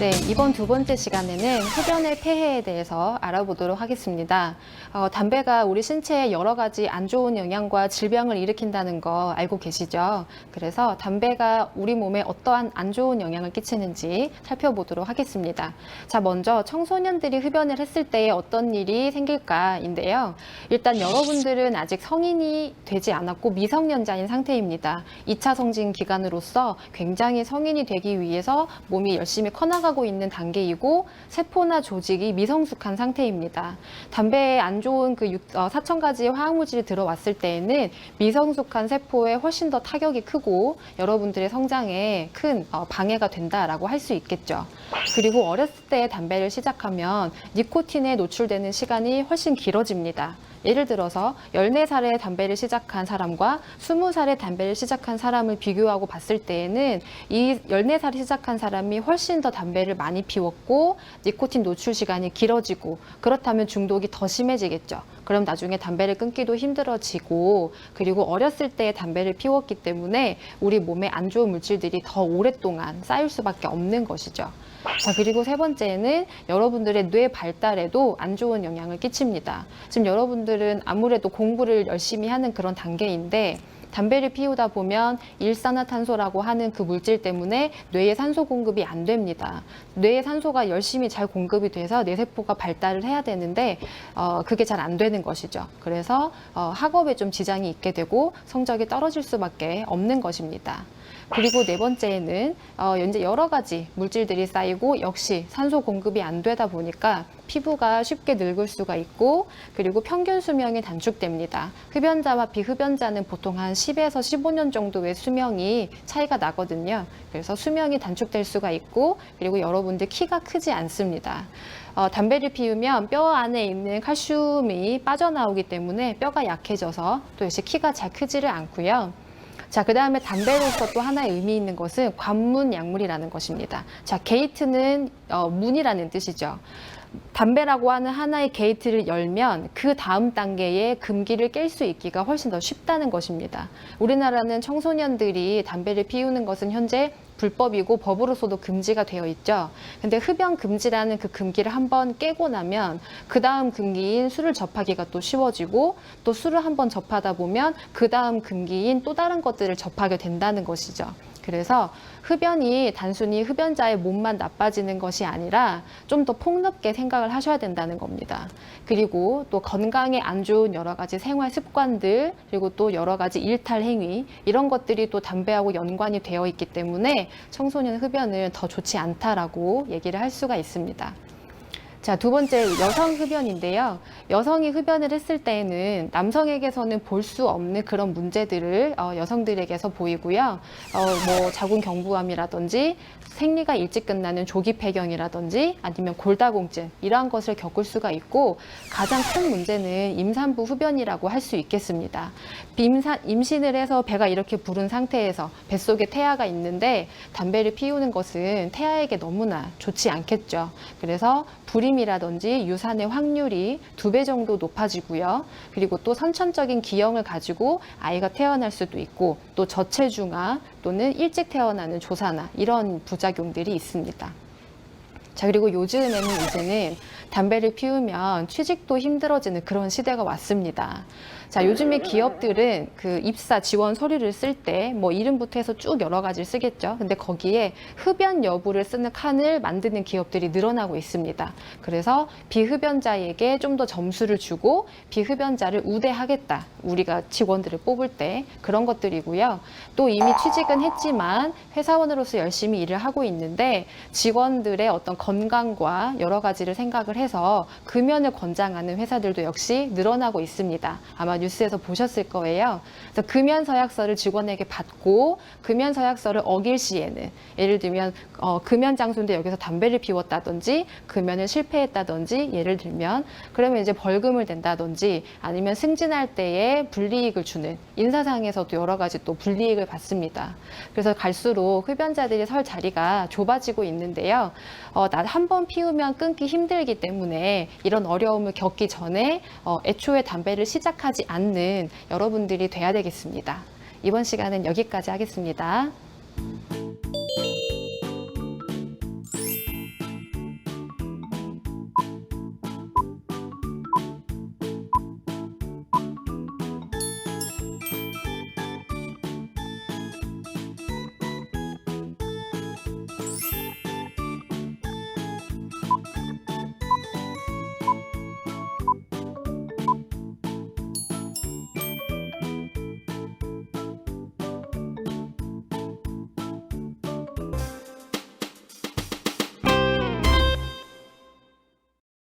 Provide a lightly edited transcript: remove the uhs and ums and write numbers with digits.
네, 이번 두 번째 시간에는 흡연의 폐해에 대해서 알아보도록 하겠습니다. 담배가 우리 신체에 여러 가지 안 좋은 영향과 질병을 일으킨다는 거 알고 계시죠? 그래서 담배가 우리 몸에 어떠한 안 좋은 영향을 끼치는지 살펴보도록 하겠습니다. 자, 먼저 청소년들이 흡연을 했을 때 어떤 일이 생길까인데요. 일단 여러분들은 아직 성인이 되지 않았고 미성년자인 상태입니다. 2차 성징 기간으로서 굉장히 성인이 되기 위해서 몸이 열심히 커나가고 있는 단계이고 세포나 조직이 미성숙한 상태입니다. 담배에 안 좋은 4,000가지의 화학물질이 들어왔을 때에는 미성숙한 세포에 훨씬 더 타격이 크고 여러분들의 성장에 큰 방해가 된다라고 할 수 있겠죠. 그리고 어렸을 때 담배를 시작하면 니코틴에 노출되는 시간이 훨씬 길어집니다. 예를 들어서 14살에 담배를 시작한 사람과 20살에 담배를 시작한 사람을 비교하고 봤을 때에는 이 14살에 시작한 사람이 훨씬 더 담배를 많이 피웠고 니코틴 노출 시간이 길어지고 그렇다면 중독이 더 심해지겠죠. 그럼 나중에 담배를 끊기도 힘들어지고 그리고 어렸을 때 담배를 피웠기 때문에 우리 몸에 안 좋은 물질들이 더 오랫동안 쌓일 수밖에 없는 것이죠. 자, 그리고 세 번째는 여러분들의 뇌 발달에도 안 좋은 영향을 끼칩니다. 지금 여러분들은 아무래도 공부를 열심히 하는 그런 단계인데 담배를 피우다 보면 일산화탄소라고 하는 그 물질 때문에 뇌에 산소 공급이 안 됩니다. 뇌에 산소가 열심히 잘 공급이 돼서 뇌세포가 발달을 해야 되는데 그게 잘 안 되는 것이죠. 그래서 학업에 좀 지장이 있게 되고 성적이 떨어질 수밖에 없는 것입니다. 그리고 네 번째는 이제 여러 가지 물질들이 쌓이고 역시 산소 공급이 안 되다 보니까 피부가 쉽게 늙을 수가 있고 그리고 평균 수명이 단축됩니다. 흡연자와 비흡연자는 보통 한 10에서 15년 정도의 수명이 차이가 나거든요. 그래서 수명이 단축될 수가 있고 그리고 여러분들 키가 크지 않습니다. 담배를 피우면 뼈 안에 있는 칼슘이 빠져나오기 때문에 뼈가 약해져서 또 역시 키가 잘 크지를 않고요. 자, 그 다음에 담배로서 또 하나의 의미 있는 것은 관문약물이라는 것입니다. 자, 게이트는 문이라는 뜻이죠. 담배라고 하는 하나의 게이트를 열면 그 다음 단계의 금기를 깰 수 있기가 훨씬 더 쉽다는 것입니다. 우리나라는 청소년들이 담배를 피우는 것은 현재 불법이고 법으로서도 금지가 되어 있죠. 근데 흡연 금지라는 그 금기를 한번 깨고 나면 그 다음 금기인 술을 접하기가 또 쉬워지고 또 술을 한번 접하다 보면 그 다음 금기인 또 다른 것들을 접하게 된다는 것이죠. 그래서 흡연이 단순히 흡연자의 몸만 나빠지는 것이 아니라 좀 더 폭넓게 생각을 하셔야 된다는 겁니다. 그리고 또 건강에 안 좋은 여러 가지 생활 습관들 그리고 또 여러 가지 일탈 행위 이런 것들이 또 담배하고 연관이 되어 있기 때문에 청소년 흡연은 더 좋지 않다라고 얘기를 할 수가 있습니다. 자, 두 번째 여성 흡연인데요. 여성이 흡연을 했을 때에는 남성에게서는 볼 수 없는 그런 문제들을 여성들에게서 보이고요. 뭐 자궁경부암이라든지 생리가 일찍 끝나는 조기 폐경이라든지 아니면 골다공증 이러한 것을 겪을 수가 있고 가장 큰 문제는 임산부 흡연이라고 할 수 있겠습니다. 임신을 해서 배가 이렇게 부른 상태에서 뱃속에 태아가 있는데 담배를 피우는 것은 태아에게 너무나 좋지 않겠죠. 그래서 불임이라든지 유산의 확률이 2배 정도 높아지고요. 그리고 또 선천적인 기형을 가지고 아이가 태어날 수도 있고 또 저체중아 또는 일찍 태어나는 조산아 이런 부작용들이 있습니다. 자, 그리고 요즘에는 이제는 담배를 피우면 취직도 힘들어지는 그런 시대가 왔습니다. 자, 요즘에 기업들은 그 입사 지원 서류를 쓸 때 뭐 이름부터 해서 쭉 여러 가지를 쓰겠죠. 근데 거기에 흡연 여부를 쓰는 칸을 만드는 기업들이 늘어나고 있습니다. 그래서 비흡연자에게 좀 더 점수를 주고 비흡연자를 우대하겠다. 우리가 직원들을 뽑을 때 그런 것들이고요. 또 이미 취직은 했지만 회사원으로서 열심히 일을 하고 있는데 직원들의 어떤 건강과 여러 가지를 생각을 해서 금연을 권장하는 회사들도 역시 늘어나고 있습니다. 아마 뉴스에서 보셨을 거예요. 그래서 금연 서약서를 직원에게 받고 금연 서약서를 어길 시에는 예를 들면 금연 장소인데 여기서 담배를 피웠다든지 금연을 실패했다든지 예를 들면 그러면 이제 벌금을 낸다든지 아니면 승진할 때에 불이익을 주는 인사상에서도 여러 가지 또 불이익을 받습니다. 그래서 갈수록 흡연자들이 설 자리가 좁아지고 있는데요. 한 번 피우면 끊기 힘들기 때문에 이런 어려움을 겪기 전에 애초에 담배를 시작하지 않는 여러분들이 돼야 되겠습니다. 이번 시간은 여기까지 하겠습니다.